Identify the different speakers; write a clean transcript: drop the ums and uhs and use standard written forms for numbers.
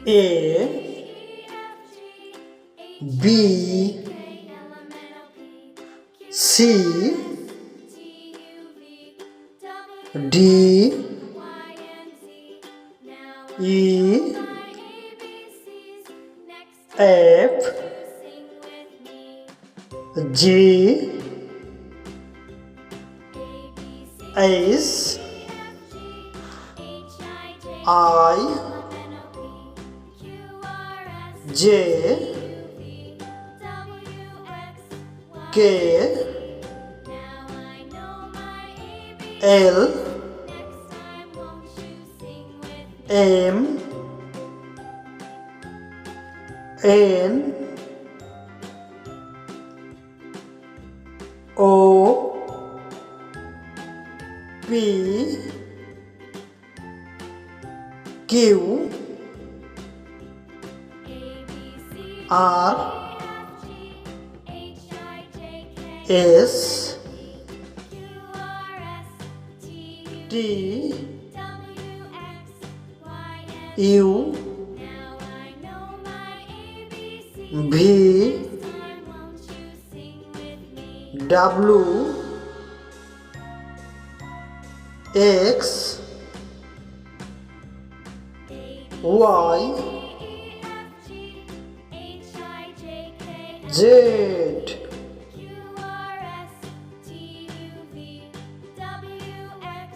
Speaker 1: A B C D E F G H I J K L M N O P Q R S T U V W X Y Z.